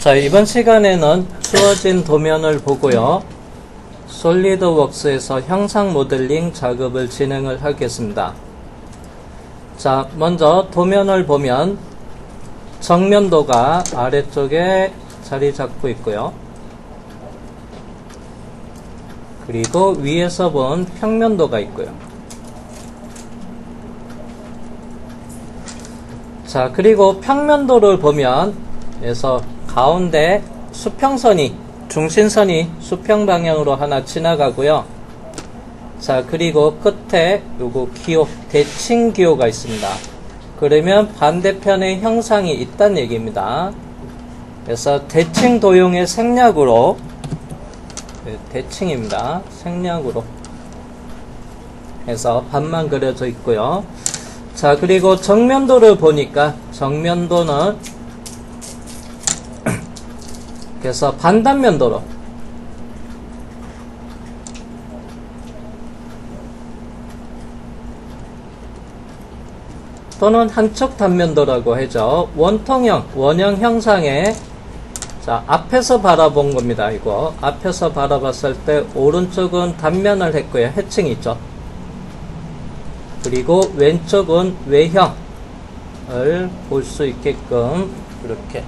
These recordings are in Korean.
자, 이번 시간에는 주어진 도면을 보고요. 솔리드웍스에서 형상 모델링 작업을 진행을 하겠습니다. 자, 먼저 도면을 보면 정면도가 아래쪽에 자리 잡고 있고요. 그리고 위에서 본 평면도가 있고요. 자, 그리고 평면도를 보면 그래서 가운데 수평선이 중심선이 수평 방향으로 하나 지나가고요. 자, 그리고 끝에 요거 기호 대칭 기호가 있습니다. 그러면 반대편에 형상이 있다는 얘기입니다. 그래서 대칭 도형의 생략으로 대칭입니다. 생략으로 해서 반만 그려져 있고요. 자, 그리고 정면도를 보니까 정면도는 그래서 반단면도로 또는 한쪽 단면도라고 하죠. 원통형, 원형 형상에 자, 앞에서 바라본 겁니다. 이거 앞에서 바라봤을 때 오른쪽은 단면을 했고요. 해칭이 있죠. 그리고 왼쪽은 외형을 볼 수 있게끔 이렇게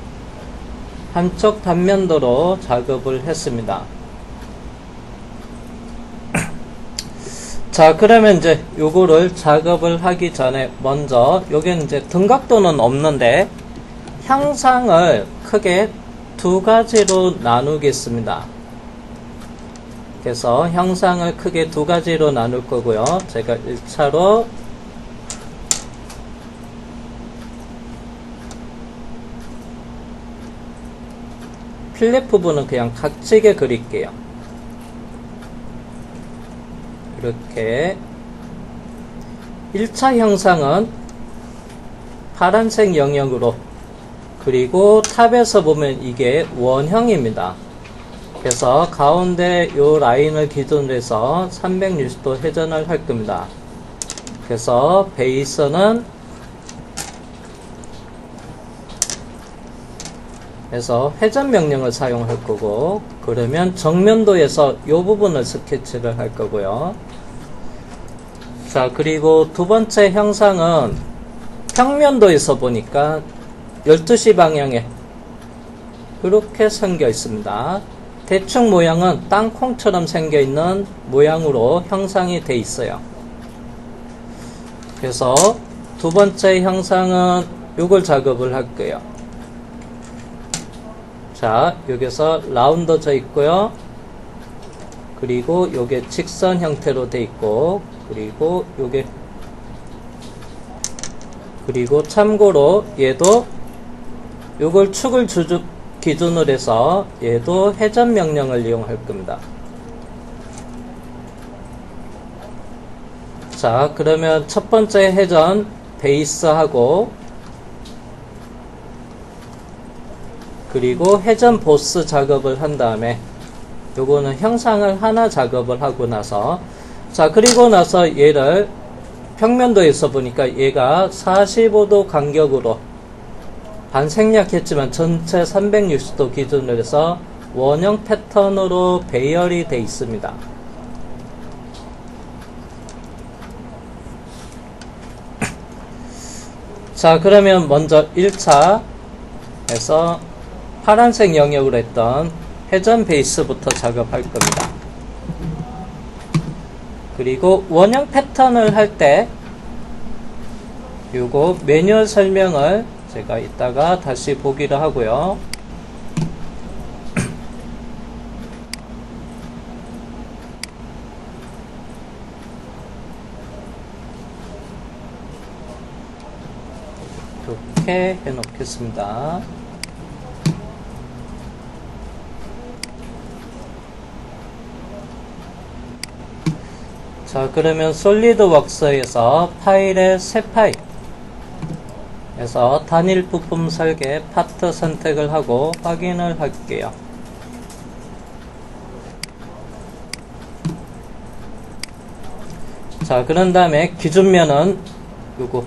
한쪽 단면도로 작업을 했습니다. 자, 그러면 이제 요거를 작업을 하기 전에 먼저 여기는 이제 등각도는 없는데 형상을 크게 두 가지로 나누겠습니다. 그래서 형상을 크게 두 가지로 나눌 거고요. 제가 1차로 필렛 부분은 그냥 각지게 그릴게요. 이렇게 1차 형상은 파란색 영역으로 그리고 탑에서 보면 이게 원형입니다. 그래서 가운데 요 라인을 기준으로 해서 360도 회전을 할 겁니다. 그래서 베이스는 그래서 회전 명령을 사용할 거고, 그러면 정면도에서 이 부분을 스케치를 할 거고요. 자, 그리고 두 번째 형상은 평면도에서 보니까 12시 방향에 이렇게 생겨 있습니다. 대충 모양은 땅콩처럼 생겨 있는 모양으로 형상이 돼 있어요. 그래서 두 번째 형상은 이걸 작업을 할 거예요. 자, 여기서 라운드져 있고요. 그리고 요게 직선 형태로 돼 있고, 그리고 요게 그리고 참고로 얘도 요걸 축을 기준으로 해서 얘도 회전 명령을 이용할 겁니다. 자, 그러면 첫 번째 회전 베이스하고 그리고 회전 보스 작업을 한 다음에 요거는 형상을 하나 작업을 하고 나서 자, 그리고 나서 얘를 평면도에서 보니까 얘가 45도 간격으로 반생략했지만 전체 360도 기준으로 해서 원형 패턴으로 배열이 되어 있습니다. 자, 그러면 먼저 1차 에서 파란색 영역으로 했던 회전 베이스부터 작업할 겁니다. 그리고 원형 패턴을 할 때 요거 매뉴얼 설명을 제가 이따가 다시 보기로 하고요. 이렇게 해 놓겠습니다. 자, 그러면 솔리드웍스에서 파일의 새 파일에서 단일 부품 설계 파트 선택을 하고 확인을 할게요. 자, 그런 다음에 기준면은 요거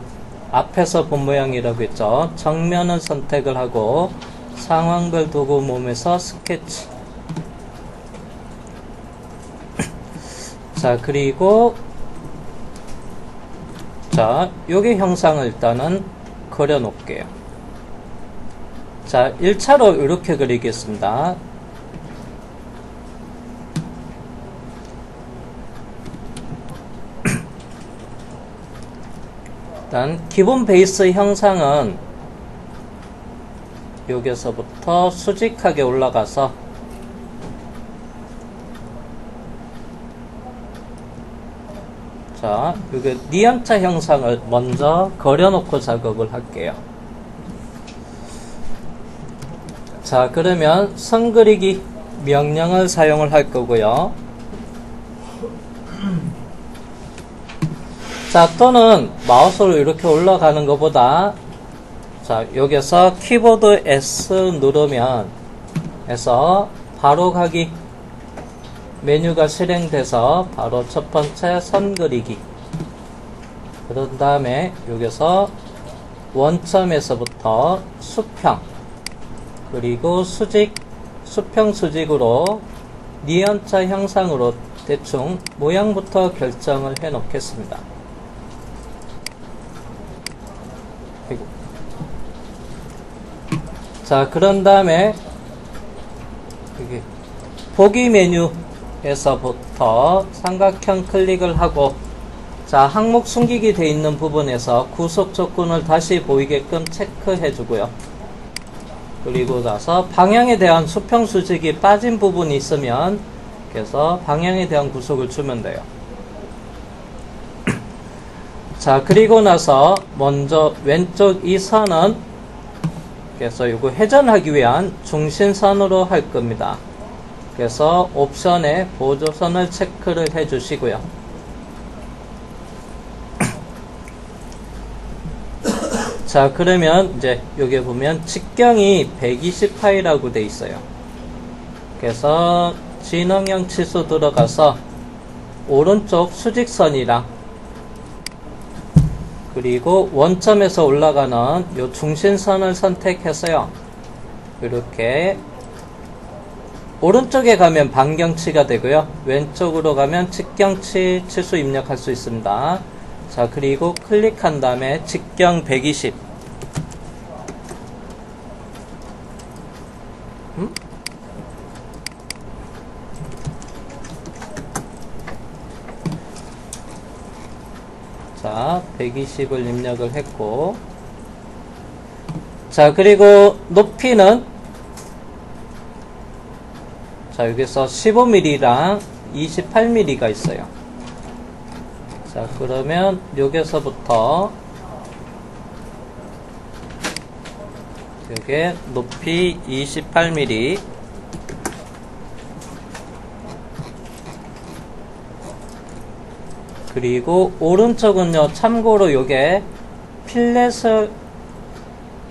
앞에서 본 모양이라고 했죠. 정면을 선택을 하고 상황별 도구 몸에서 스케치. 자, 그리고 자, 요게 형상을 일단은 그려 놓을게요. 자, 1차로 이렇게 그리겠습니다. 일단 기본 베이스 형상은 여기서부터 수직하게 올라가서 자, 여기 니은자 형상을 먼저 그려놓고 작업을 할게요. 자, 그러면 선 그리기 명령을 사용을 할 거고요. 자, 또는 마우스로 이렇게 올라가는 것보다 자, 여기서 키보드 S 누르면 해서 바로 가기 메뉴가 실행돼서 바로 첫 번째 선 그리기. 그런 다음에 여기서 원점에서부터 수평 그리고 수직, 수평 수직으로 니은자 형상으로 대충 모양부터 결정을 해 놓겠습니다. 자, 그런 다음에 여기 보기 메뉴에서부터 삼각형 클릭을 하고 자, 항목 숨기기 되어 있는 부분에서 구속 조건을 다시 보이게끔 체크해 주고요. 그리고 나서 방향에 대한 수평 수직이 빠진 부분이 있으면 그래서 방향에 대한 구속을 주면 돼요. 자, 그리고 나서 먼저 왼쪽 이 선은 그래서 이거 회전하기 위한 중심선으로 할 겁니다. 그래서 옵션에 보조선을 체크를 해 주시고요. 자, 그러면 이제 여기 보면 직경이 120파이라고 돼 있어요. 그래서 진행형 치수 들어가서 오른쪽 수직선이랑 그리고 원점에서 올라가는 요 중심선을 선택해서요. 이렇게 오른쪽에 가면 반경치가 되고요. 왼쪽으로 가면 직경치 치수 입력할 수 있습니다. 자, 그리고 클릭한 다음에 직경 120. 자, 120을 입력을 했고 자, 그리고 높이는 자, 여기서 15mm랑 28mm가 있어요. 자, 그러면 여기서부터 여기 높이 28mm 그리고 오른쪽은요, 참고로 요게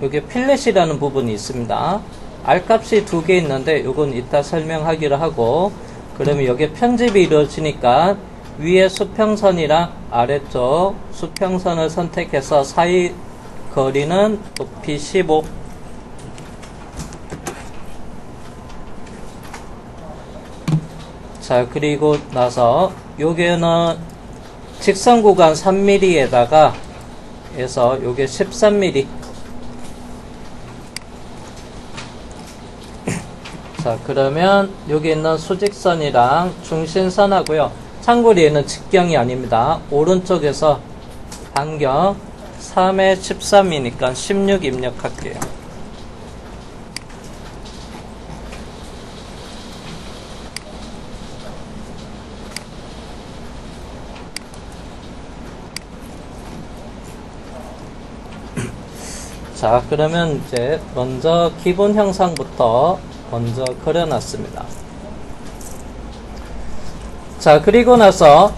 요게 필렛이라는 부분이 있습니다. R값이 두 개 있는데 요건 이따 설명하기로 하고 그러면 여기 편집이 이루어지니까 위에 수평선이랑 아래쪽 수평선을 선택해서 사이 거리는 높이 15 자, 그리고 나서 요게는 직선 구간 3mm에다가 해서 요게 13mm 자, 그러면 여기 있는 수직선이랑 중심선 하고요. 참고로 얘는 직경이 아닙니다. 오른쪽에서 반경 3에 13이니까 16 입력할게요. 자, 그러면 이제 먼저 기본 형상부터 먼저 그려놨습니다. 자, 그리고 나서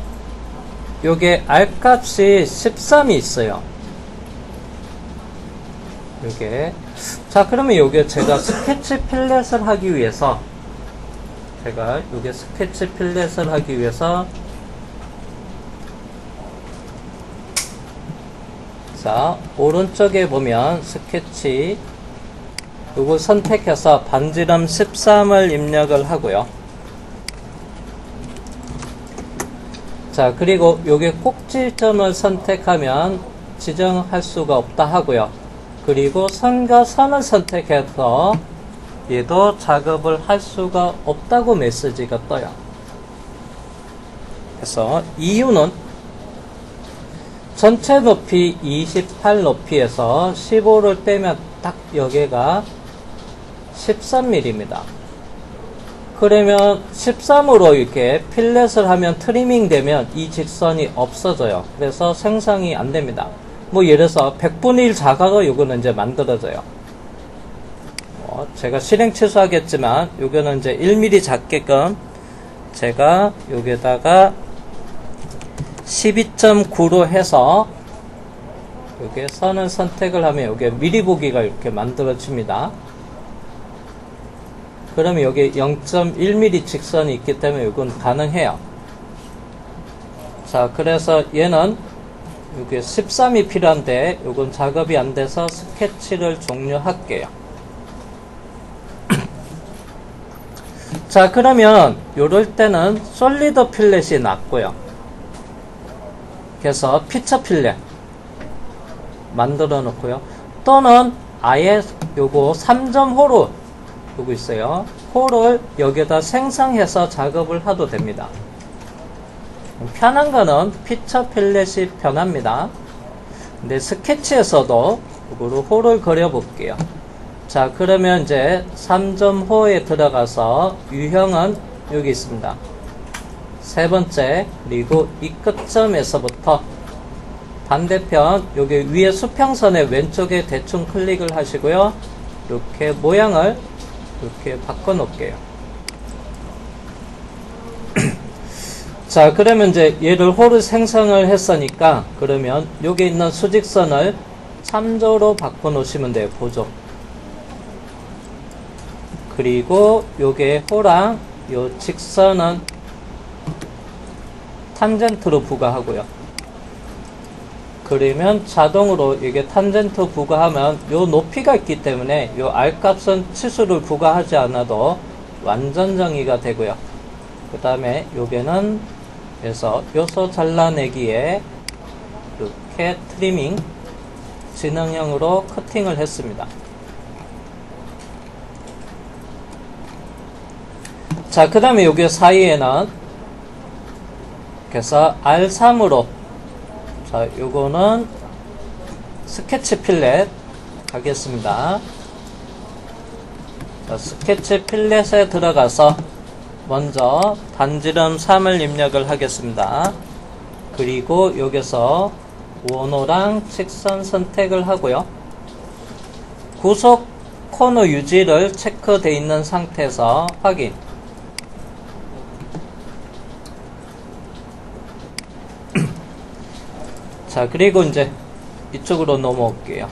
요게 R값이 13이 있어요. 요게 자, 그러면 요게 제가 스케치 필렛을 하기 위해서 요게 스케치 필렛을 하기 위해서 자, 오른쪽에 보면 스케치 요거 선택해서 반지름 13을 입력을 하고요. 자, 그리고 요게 꼭지점을 선택하면 지정할 수가 없다 하고요. 그리고 선과 선을 선택해서 얘도 작업을 할 수가 없다고 메시지가 떠요. 그래서 이유는 전체 높이 28 높이에서 15를 떼면 딱 여기가 13mm입니다. 그러면 13으로 이렇게 필렛을 하면 트리밍 되면 이 직선이 없어져요. 그래서 생성이 안 됩니다. 뭐 예를 들어서 100분의 1 자가가 요거는 이제 만들어져요. 제가 실행 취소하겠지만 요거는 이제 1mm 작게끔 제가 여기다가 12.9로 해서 요게 선을 선택을 하면 요게 미리 보기가 이렇게 만들어집니다. 그러면 여기 0.1mm 직선이 있기 때문에 이건 가능해요. 자, 그래서 얘는 여기 13이 필요한데 이건 작업이 안 돼서 스케치를 종료할게요. 자, 그러면 요럴 때는 솔리드 필렛이 낫고요. 그래서 피처 필렛 만들어 놓고요. 또는 아예 요거 3점 호로 요거 있어요. 호를 여기다 생성해서 작업을 해도 됩니다. 편한 거는 피처 필렛이 편합니다. 근데 스케치에서도 요거로 호를 그려 볼게요. 자, 그러면 이제 3점 호에 들어가서 유형은 여기 있습니다. 세 번째, 그리고 이 끝점에서부터 반대편 여기 위에 수평선의 왼쪽에 대충 클릭을 하시고요. 이렇게 모양을 이렇게 바꿔 놓을게요. 자, 그러면 이제 얘를 호를 생성을 했으니까 그러면 여기 있는 수직선을 참조로 바꿔 놓으시면 돼요. 보조. 그리고 요게 호랑 요 직선은 탄젠트로 부과하고요. 그러면 자동으로 이게 탄젠트 부과하면 요 높이가 있기 때문에 요 R값은 치수를 부과하지 않아도 완전 정의가 되고요. 그 다음에 요게는 그래서 요소 잘라내기에 이렇게 트리밍 지능형으로 커팅을 했습니다. 자, 그 다음에 요게 사이에는 그래서 R3으로 자, 요거는 스케치 필렛 가겠습니다. 자, 스케치 필렛에 들어가서 먼저 반지름 3을 입력을 하겠습니다. 그리고 여기서 원호랑 직선 선택을 하고요. 구속 코너 유지를 체크되어 있는 상태에서 확인. 자, 그리고 이제 이쪽으로 넘어올게요.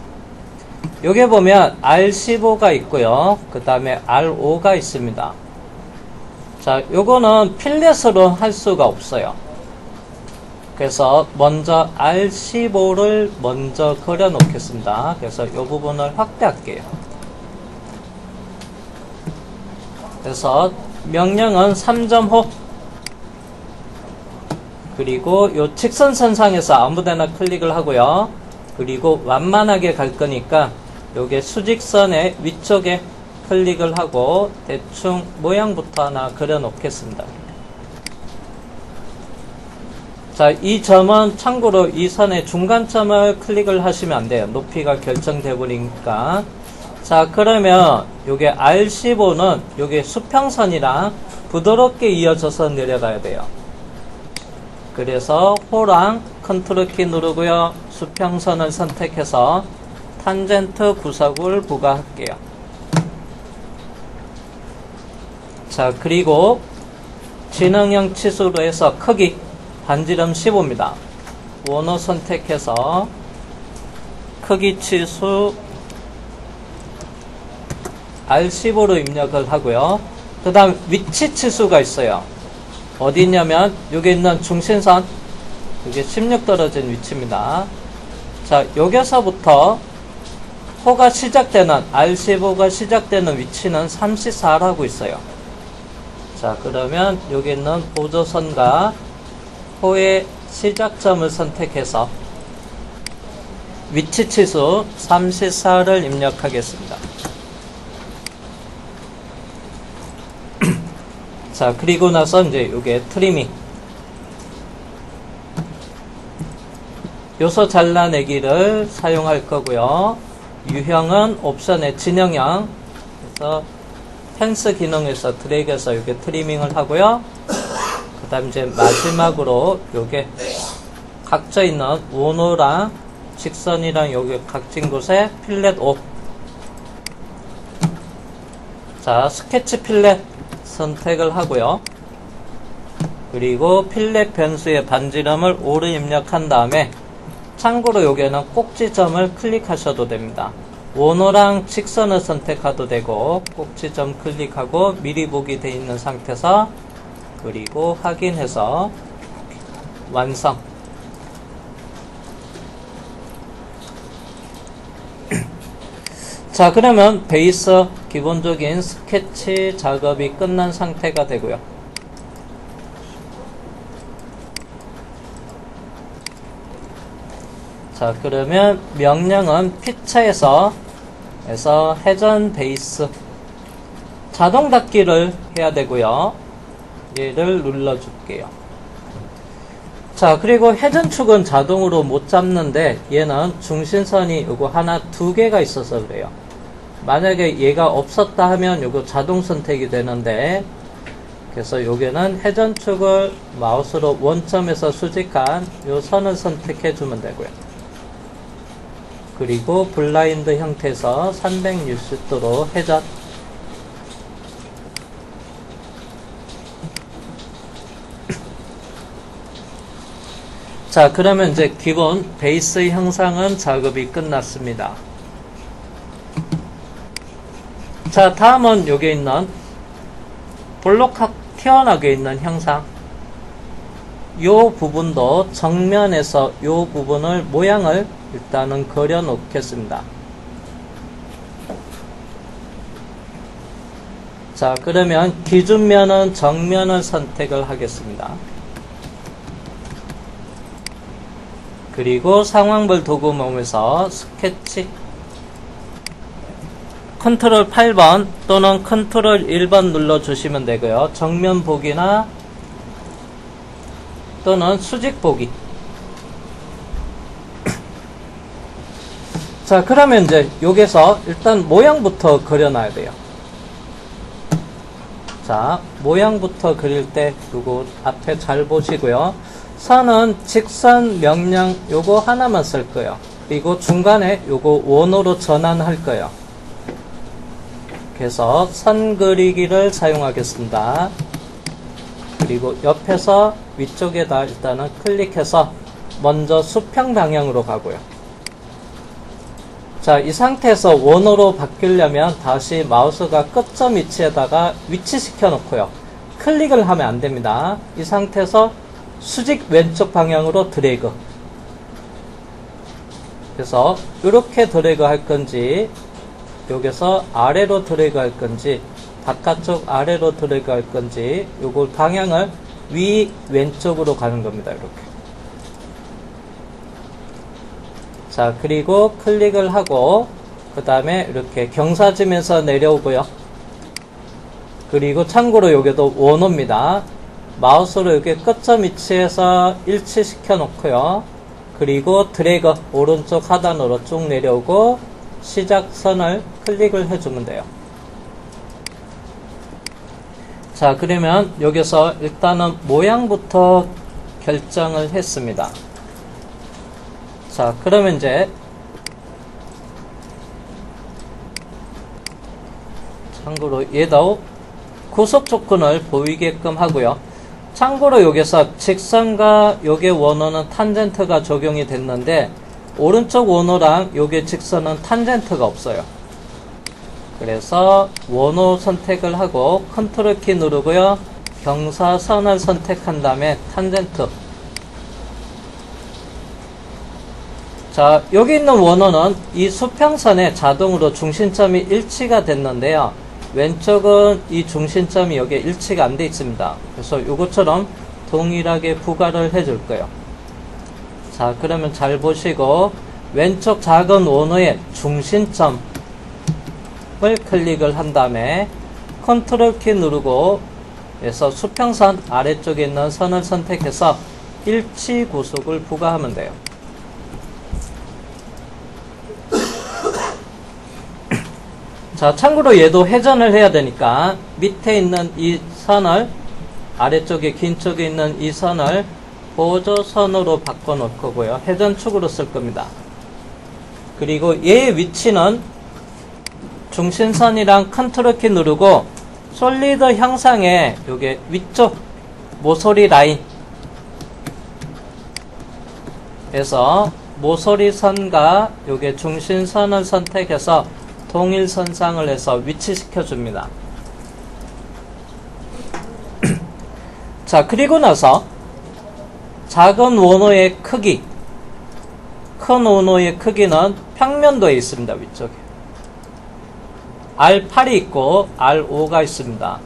여기 보면 R15가 있고요. 그 다음에 R5가 있습니다. 자, 요거는 필렛으로 할 수가 없어요. 그래서 먼저 R15를 먼저 그려 놓겠습니다. 그래서 이 부분을 확대할게요. 그래서 명령은 3점호 그리고 요 직선선상에서 아무데나 클릭을 하고요. 그리고 완만하게 갈 거니까 요게 수직선의 위쪽에 클릭을 하고 대충 모양부터 하나 그려 놓겠습니다. 자, 이 점은 참고로 이 선의 중간점을 클릭을 하시면 안 돼요. 높이가 결정돼 버리니까. 자, 그러면 요게 R15는 요게 수평선이랑 부드럽게 이어져서 내려가야 돼요. 그래서 호랑 컨트롤 키 누르고요. 수평선을 선택해서 탄젠트 구석을 부과할게요. 자, 그리고 지능형 치수로 해서 크기 반지름 15입니다. 원호 선택해서 크기 치수 R15로 입력을 하고요. 그 다음 위치 치수가 있어요. 어디 있냐면 여기 있는 중심선 이게 16 떨어진 위치입니다. 자, 여기서부터 호가 시작되는 R15가 시작되는 위치는 34라고 있어요. 자, 그러면 여기 있는 보조선과 호의 시작점을 선택해서 위치치수 34를 입력하겠습니다. 자, 그리고 나서 이제 요게 트리밍. 요소 잘라내기를 사용할 거고요. 유형은 옵션의 진영형. 그래서 펜스 기능에서 드래그해서 이렇게 트리밍을 하고요. 그 다음 이제 마지막으로 요게 각져 있는 원호랑 직선이랑 여기 각진 곳에 필렛 5. 자, 스케치 필렛 선택을 하고요. 그리고 필렛 변수의 반지름을 5를 입력한 다음에 참고로 여기에는 꼭지점을 클릭하셔도 됩니다. 원호랑 직선을 선택해도 되고 꼭지점 클릭하고 미리 보기 되어 있는 상태에서 그리고 확인해서 완성. 자, 그러면 베이스 기본적인 스케치 작업이 끝난 상태가 되고요. 자, 그러면 명령은 피처에서 회전 베이스 자동 닫기를 해야 되고요. 얘를 눌러줄게요. 자, 그리고 회전축은 자동으로 못 잡는데 얘는 중심선이 요거 하나 두 개가 있어서 그래요. 만약에 얘가 없었다 하면 요거 자동 선택이 되는데, 그래서 여기는 회전축을 마우스로 원점에서 수직한 요 선을 선택해 주면 되고요. 그리고 블라인드 형태에서 360도로 회전. 자, 그러면 이제 기본 베이스 형상은 작업이 끝났습니다. 자, 다음은 여기 있는 볼록하게 튀어나오게 있는 형상. 요 부분도 정면에서 요 부분을 모양을 일단은 그려 놓겠습니다. 자, 그러면 기준면은 정면을 선택을 하겠습니다. 그리고 상황별 도구 모음에서 스케치 컨트롤 8번 또는 컨트롤 1번 눌러주시면 되고요. 정면 보기나 또는 수직 보기. 자, 그러면 이제 여기서 일단 모양부터 그려놔야 돼요. 자, 모양부터 그릴 때 요거 앞에 잘 보시고요. 선은 직선 명령 요거 하나만 쓸 거예요. 그리고 중간에 요거 원호로 전환할 거예요. 그래서 선 그리기를 사용하겠습니다. 그리고 옆에서 위쪽에다 일단은 클릭해서 먼저 수평 방향으로 가고요. 자, 이 상태에서 원호로 바뀌려면 다시 마우스가 끝점 위치에다가 위치시켜 놓고요. 클릭을 하면 안 됩니다. 이 상태에서 수직 왼쪽 방향으로 드래그. 그래서 이렇게 드래그 할 건지, 여기서 아래로 드래그 할 건지, 바깥쪽 아래로 드래그 할 건지, 요거 방향을 위 왼쪽으로 가는 겁니다. 이렇게. 자, 그리고 클릭을 하고 그 다음에 이렇게 경사지면서 내려오고요. 그리고 참고로 여기도 원호입니다. 마우스로 여기 끝점 위치에서 일치시켜 놓고요. 그리고 드래그 오른쪽 하단으로 쭉 내려오고 시작선을 클릭을 해주면 돼요. 자, 그러면 여기서 일단은 모양부터 결정을 했습니다. 자, 그러면 이제 참고로 얘도 구속 조건을 보이게끔 하고요. 참고로 여기서 직선과 요게 원호는 탄젠트가 적용이 됐는데 오른쪽 원호랑 요게 직선은 탄젠트가 없어요. 그래서 원호 선택을 하고 컨트롤 키 누르고요. 경사선을 선택한 다음에 탄젠트. 자, 여기 있는 원어는 이 수평선에 자동으로 중심점이 일치가 됐는데요. 왼쪽은 이 중심점이 여기에 일치가 안 돼 있습니다. 그래서 이것처럼 동일하게 부과를 해줄 거예요. 자, 그러면 잘 보시고 왼쪽 작은 원어의 중심점을 클릭을 한 다음에 컨트롤 키 누르고 그래서 수평선 아래쪽에 있는 선을 선택해서 일치 구속을 부과하면 돼요. 자, 참고로 얘도 회전을 해야 되니까 밑에 있는 이 선을 아래쪽에 긴 쪽에 있는 이 선을 보조선으로 바꿔 놓을 거고요. 회전축으로 쓸 겁니다. 그리고 얘의 위치는 중심선이랑 컨트롤 키 누르고 솔리드 형상의 요게 위쪽 모서리 라인에서 모서리 선과 요게 중심선을 선택해서 동일선상을 해서 위치시켜 줍니다. 자, 그리고 나서 작은 원호의 크기, 큰 원호의 크기는 평면도에 있습니다. 위쪽에 R8이 있고 R5가 있습니다.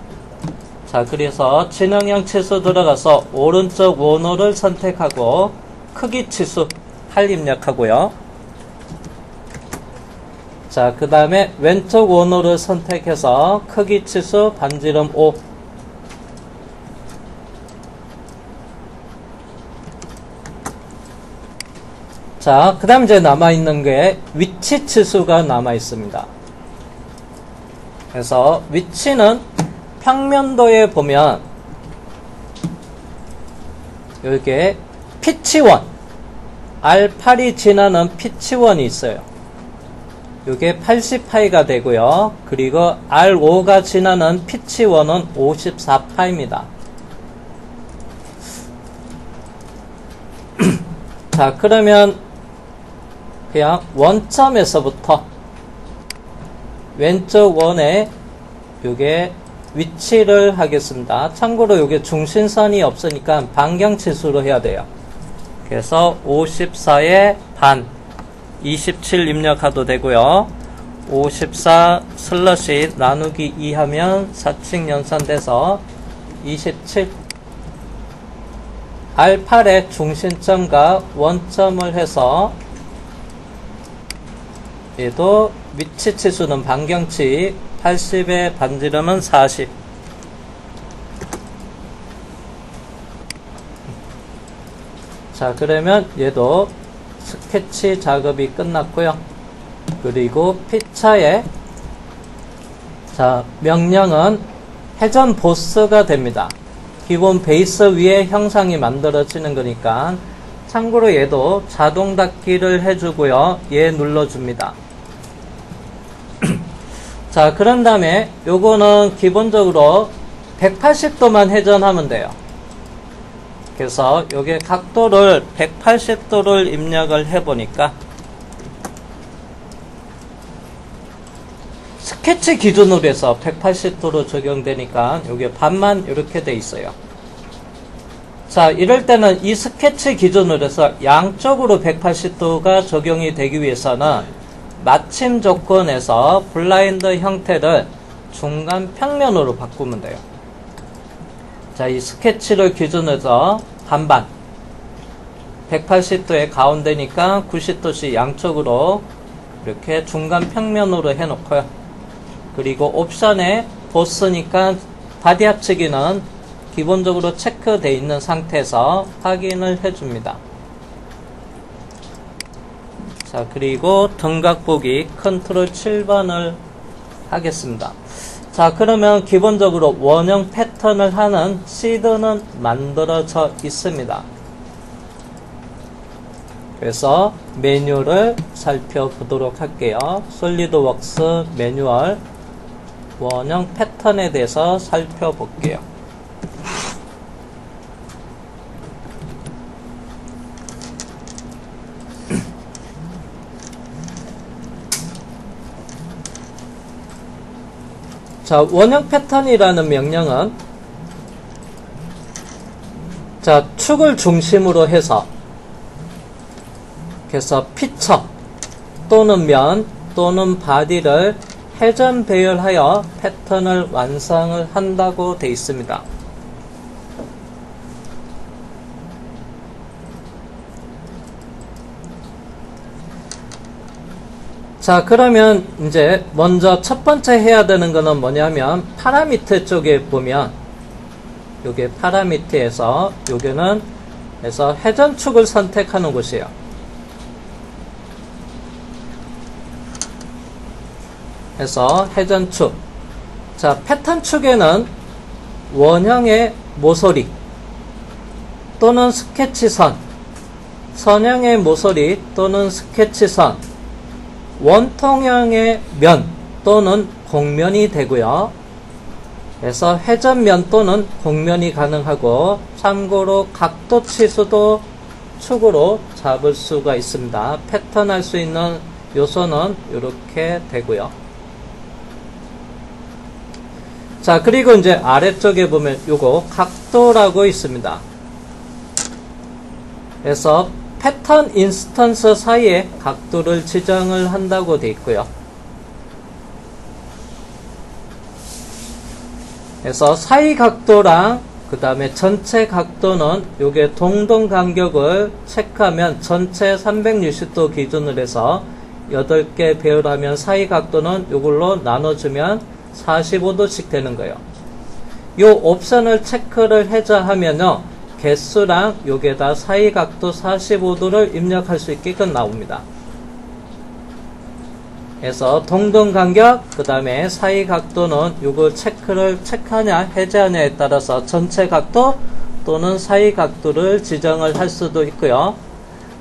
자, 그래서 진행형 치수 들어가서 오른쪽 원호를 선택하고 크기 치수 8 입력하고요. 자, 그 다음에 왼쪽 원호를 선택해서 크기 치수 반지름 5. 자, 그 다음 이제 남아있는 게 위치 치수가 남아있습니다. 그래서 위치는 평면도에 보면 여기에 피치원, R8이 지나는 피치원이 있어요. 이게 80파이가 되고요. 그리고 R5가 지나는 피치원은 54파입니다. 자, 그러면 그냥 원점에서부터 왼쪽 원에 요게 위치를 하겠습니다. 참고로 요게 중심선이 없으니까 반경치수로 해야 돼요. 그래서 54의 반 27 입력해도 되고요. 54 슬러시 나누기 2 하면 4층 연산돼서 27. R8의 중심점과 원점을 해서 얘도 위치 치수는 반경치 80의 반지름은 40. 자, 그러면 얘도 스케치 작업이 끝났고요. 그리고 피차에 자, 명령은 회전 보스가 됩니다. 기본 베이스 위에 형상이 만들어지는 거니까 참고로 얘도 자동 닫기를 해주고요. 얘 눌러줍니다. 자, 그런 다음에 요거는 기본적으로 180도만 회전하면 돼요. 그래서 요게 각도를 180도를 입력을 해보니까 스케치 기준으로 해서 180도로 적용되니까 요게 반만 이렇게 돼 있어요. 자, 이럴 때는 이 스케치 기준으로 해서 양쪽으로 180도가 적용이 되기 위해서는 마침 조건에서 블라인드 형태를 중간 평면으로 바꾸면 돼요. 자, 이 스케치를 기준으로 해서 반반 180도의 가운데니까 90도씩 양쪽으로 이렇게 중간 평면으로 해놓고요. 그리고 옵션에 보스니까 바디 합치기는 기본적으로 체크되어 있는 상태에서 확인을 해줍니다. 자, 그리고 등각 보기 컨트롤 7번을 하겠습니다. 자, 그러면 기본적으로 원형 패턴을 하는 시드는 만들어져 있습니다. 그래서 메뉴를 살펴보도록 할게요. 솔리드웍스 매뉴얼 원형 패턴에 대해서 살펴볼게요. 자, 원형 패턴이라는 명령은 자, 축을 중심으로 해서 그래서 피처 또는 면 또는 바디를 회전 배열하여 패턴을 완성을 한다고 되어 있습니다. 자, 그러면 이제 먼저 첫 번째 해야 되는 거는 뭐냐면 파라미터 쪽에 보면 요게 파라미터에서 요게는 그래서 회전축을 선택하는 곳이에요. 그래서 회전축. 자, 패턴축에는 원형의 모서리 또는 스케치선, 선형의 모서리 또는 스케치선, 원통형의 면 또는 곡면이 되고요. 그래서 회전면 또는 곡면이 가능하고, 참고로 각도 치수도 축으로 잡을 수가 있습니다. 패턴할 수 있는 요소는 이렇게 되고요. 자, 그리고 이제 아래쪽에 보면 요거 각도라고 있습니다. 그래서 패턴 인스턴스 사이에 각도를 지정을 한다고 되어 있고요. 그래서 사이 각도랑 그 다음에 전체 각도는 요게 동동 간격을 체크하면 전체 360도 기준으로 해서 8개 배열하면 사이 각도는 요걸로 나눠주면 45도씩 되는 거예요. 요 옵션을 체크를 해제하면요, 개수랑 요게다 사이 각도 45도를 입력할 수 있게끔 나옵니다. 그래서 동동 간격, 그 다음에 사이 각도는 요거 체크를 체크하냐 해제하냐에 따라서 전체 각도 또는 사이 각도를 지정을 할 수도 있고요.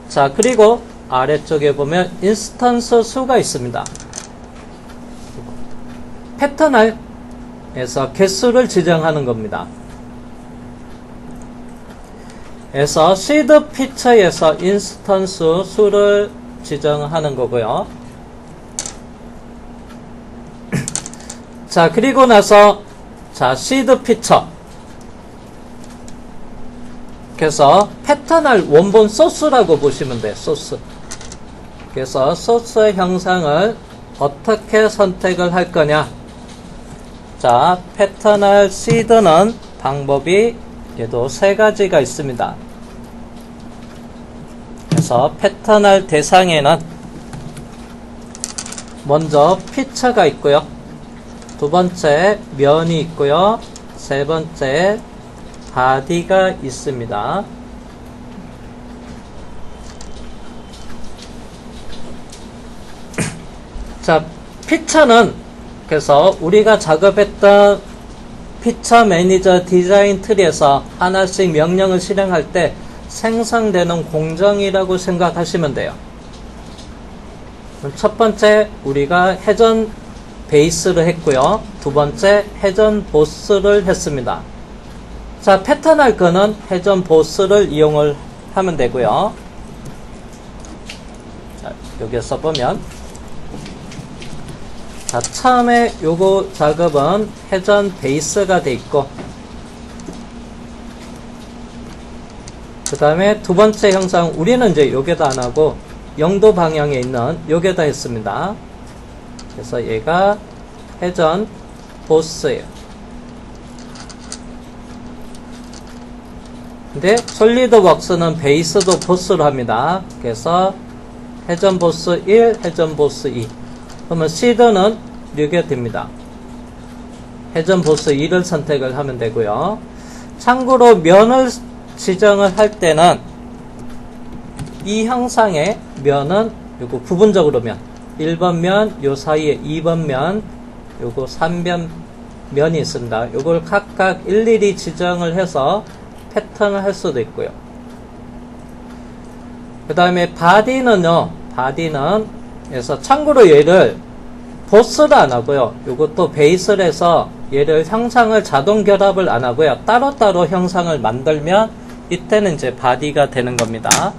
자, 그리고 아래쪽에 보면 인스턴스 수가 있습니다. 패턴에서 개수를 지정하는 겁니다. 그래서 시드 피처에서 인스턴스 수를 지정하는 거고요. 자, 그리고 나서 자, 시드 피처. 그래서 패턴할 원본 소스라고 보시면 돼요. 소스. 그래서 소스 형상을 어떻게 선택을 할 거냐. 자, 패턴할 시드는 방법이 얘도 3가지가 있습니다. 그래서 패턴할 대상에는 먼저 피처가 있고요. 두 번째 면이 있고요. 세 번째 바디가 있습니다. 자, 피처는 그래서 우리가 작업했던 피처 매니저 디자인 트리에서 하나씩 명령을 실행할 때 생성되는 공정이라고 생각하시면 돼요. 첫 번째 우리가 회전 베이스를 했고요. 두 번째 회전 보스를 했습니다. 자, 패턴할 거는 회전 보스를 이용을 하면 되고요. 자, 여기서 보면 자, 처음에 요거 작업은 회전 베이스가 돼 있고, 그 다음에 두 번째 형상 우리는 이제 요게다 안 하고 영도 방향에 있는 요게다 했습니다. 그래서 얘가 회전 보스예요. 근데 솔리드웍스는 베이스도 보스로 합니다. 그래서 회전 보스 1, 회전 보스 2. 그러면 시드는 이렇게 됩니다. 회전 보스 2를 선택을 하면 되고요. 참고로 면을 지정을 할 때는 이 형상의 면은 요거 부분적으로 면 1번 면, 요 사이에 2번 면, 요거 3번 면이 있습니다. 요걸 각각 일일이 지정을 해서 패턴을 할 수도 있고요. 그 다음에 바디는요, 바디는 그래서 참고로 얘를 보스를 안 하고요. 요것도 베이스를 해서 얘를 형상을 자동 결합을 안 하고요. 따로따로 형상을 만들면 이때는 이제 바디가 되는 겁니다.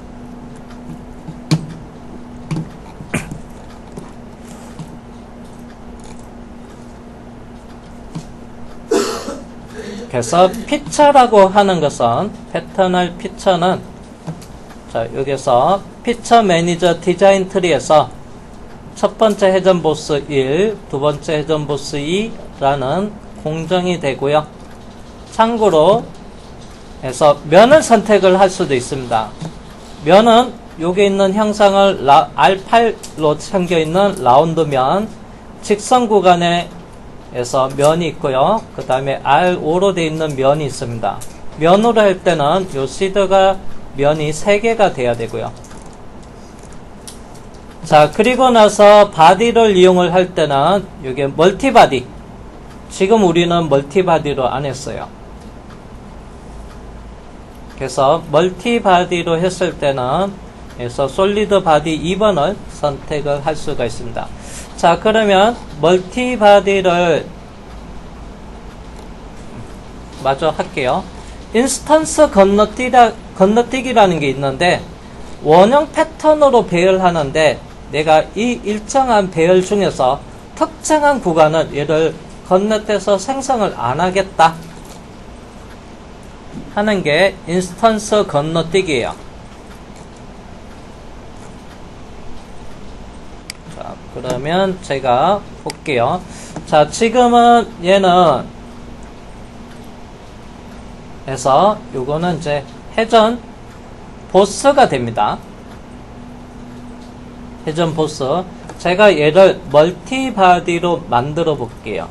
그래서 피처라고 하는 것은 패턴할 피처는 자, 여기서 피처 매니저 디자인 트리에서 첫 번째 회전 보스 1, 두 번째 회전 보스 2라는 공정이 되고요. 참고로 해서 면을 선택을 할 수도 있습니다. 면은 여기 있는 형상을 R8로 생겨 있는 라운드면 직선 구간에서 면이 있고요. 그 다음에 R5로 되어 있는 면이 있습니다. 면으로 할 때는 요 시드가 면이 3개가 돼야 되고요. 자, 그리고 나서 바디를 이용을 할 때는 이게 멀티바디. 지금 우리는 멀티바디로 안 했어요. 그래서 멀티바디로 했을 때는 그래서 솔리드 바디 2번을 선택을 할 수가 있습니다. 자, 그러면 멀티바디를 마저 할게요. 인스턴스 건너뛰기라는 게 있는데 원형 패턴으로 배열하는데 내가 이 일정한 배열 중에서 특정한 구간을 얘를 건너뛰어서 생성을 안 하겠다 하는 게 인스턴스 건너뛰기예요. 자, 그러면 제가 볼게요. 자, 지금은 얘는 해서 요거는 이제 회전 보스가 됩니다. 회전 보스. 제가 얘를 멀티바디로 만들어 볼게요.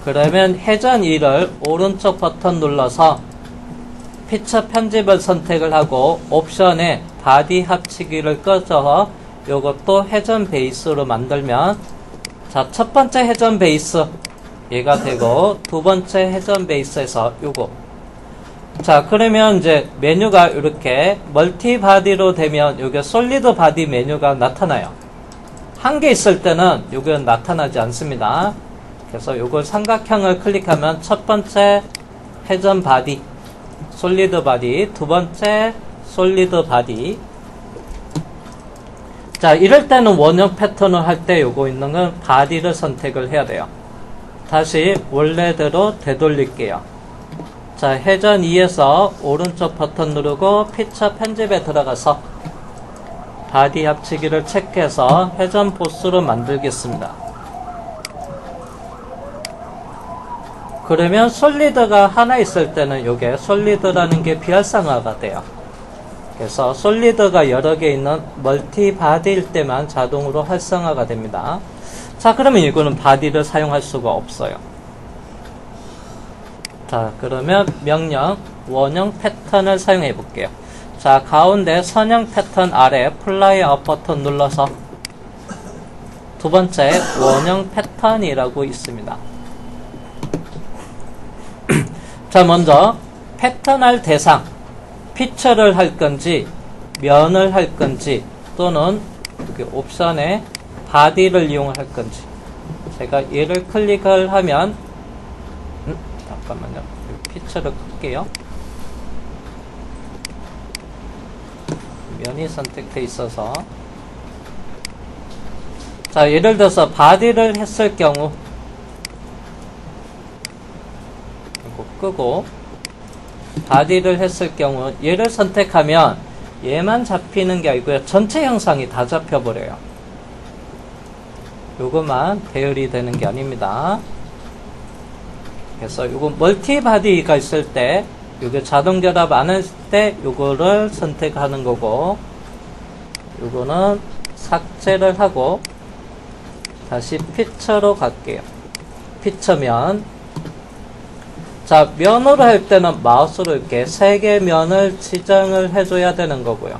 그러면 회전 2를 오른쪽 버튼 눌러서 피처 편집을 선택을 하고 옵션에 바디 합치기를 꺼서 요것도 회전 베이스로 만들면 자, 첫 번째 회전 베이스 얘가 되고 두 번째 회전 베이스에서 요거 자, 그러면 이제 메뉴가 이렇게 멀티 바디로 되면 여기 솔리드 바디 메뉴가 나타나요. 한 개 있을 때는 요건 나타나지 않습니다. 그래서 요걸 삼각형을 클릭하면 첫 번째 회전 바디 솔리드 바디, 두 번째 솔리드 바디. 자, 이럴 때는 원형 패턴을 할 때 요거 있는 건 바디를 선택을 해야 돼요. 다시 원래대로 되돌릴게요. 자, 회전 2에서 오른쪽 버튼 누르고 피처 편집에 들어가서 바디 합치기를 체크해서 회전 보스로 만들겠습니다. 그러면 솔리드가 하나 있을 때는 이게 솔리드라는 게 비활성화가 돼요. 그래서 솔리드가 여러 개 있는 멀티 바디일 때만 자동으로 활성화가 됩니다. 자, 그러면 이거는 바디를 사용할 수가 없어요. 자, 그러면 명령 원형 패턴을 사용해 볼게요. 자, 가운데 선형 패턴 아래 플라이 업 버튼 눌러서 두 번째 원형 패턴이라고 있습니다. 자, 먼저 패턴할 대상 피처를 할 건지 면을 할 건지 또는 여기 옵션에 바디를 이용할 건지 제가 얘를 클릭을 하면 잠깐만요. 피처를 끌게요. 면이 선택되어 있어서 자, 예를 들어서 바디를 했을 경우 이거 끄고 바디를 했을 경우 얘를 선택하면 얘만 잡히는 게 아니고요. 전체 형상이 다 잡혀버려요. 요것만 배열이 되는 게 아닙니다. 그래서 요거 멀티 바디가 있을 때 요게 자동 결합 안 했을 때 요거를 선택하는 거고 요거는 삭제를 하고 다시 피처로 갈게요. 피처면 자, 면으로 할 때는 마우스로 이렇게 3개 면을 지정을 해줘야 되는 거고요.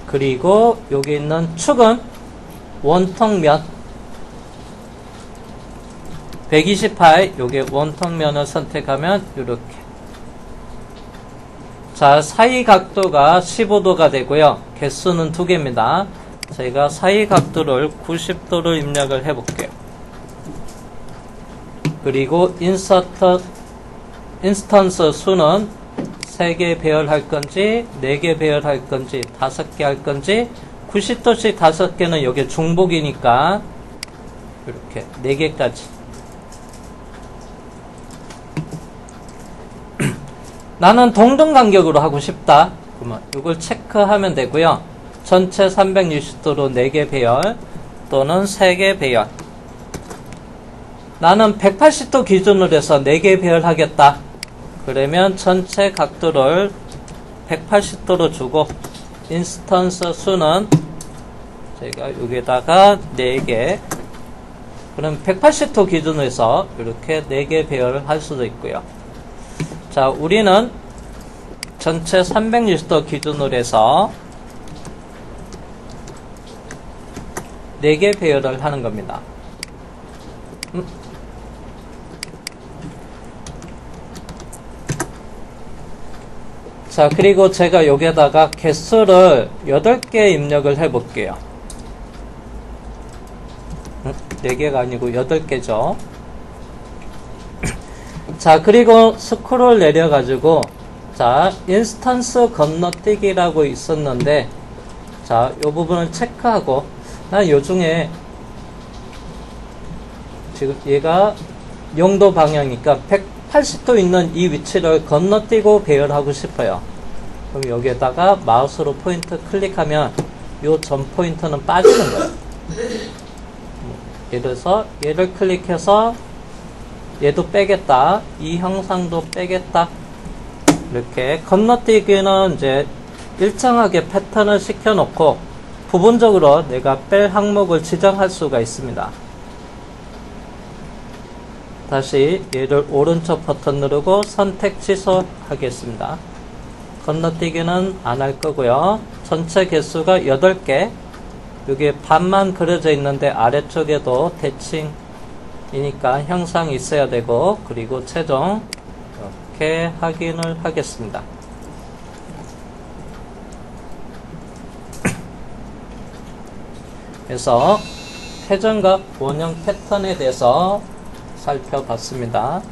그리고 여기 있는 축은 원통면 128 요게 원통면을 선택하면 이렇게 자, 사이 각도가 15도가 되고요. 개수는 2개입니다. 저희가 사이 각도를 90도로 입력을 해볼게요. 그리고 인스턴스 수는 3개 배열할 건지 4개 배열할 건지 5개 할 건지 90도씩 5개는 여기 중복이니까 이렇게 4개까지 나는 동등 간격으로 하고 싶다. 그러면 이걸 체크하면 되고요. 전체 360도로 4개 배열 또는 3개 배열. 나는 180도 기준으로 해서 4개 배열하겠다. 그러면 전체 각도를 180도로 주고 인스턴스 수는 제가 여기다가 4개. 그럼 180도 기준으로 해서 이렇게 4개 배열을 할 수도 있고요. 자, 우리는 전체 360도 기준으로 해서 4개 배열을 하는 겁니다. 자, 그리고 제가 여기에다가 개수를 8개 입력을 해 볼게요. 4개가 아니고 8개죠. 자, 그리고 스크롤 내려가지고, 자, 인스턴스 건너뛰기라고 있었는데, 자, 요 부분을 체크하고, 난 요 중에, 지금 얘가 0도 방향이니까 180도 있는 이 위치를 건너뛰고 배열하고 싶어요. 그럼 여기에다가 마우스로 포인트 클릭하면 요 점 포인트는 빠지는 거예요. 예를 들어서 얘를 클릭해서 얘도 빼겠다. 이 형상도 빼겠다. 이렇게 건너뛰기는 이제 일정하게 패턴을 시켜놓고 부분적으로 내가 뺄 항목을 지정할 수가 있습니다. 다시 얘를 오른쪽 버튼 누르고 선택 취소하겠습니다. 건너뛰기는 안 할 거고요. 전체 개수가 8개. 여기에 반만 그려져 있는데 아래쪽에도 대칭이니까 형상이 있어야 되고, 그리고 최종 이렇게 확인을 하겠습니다. 그래서 회전각 원형 패턴에 대해서 살펴봤습니다.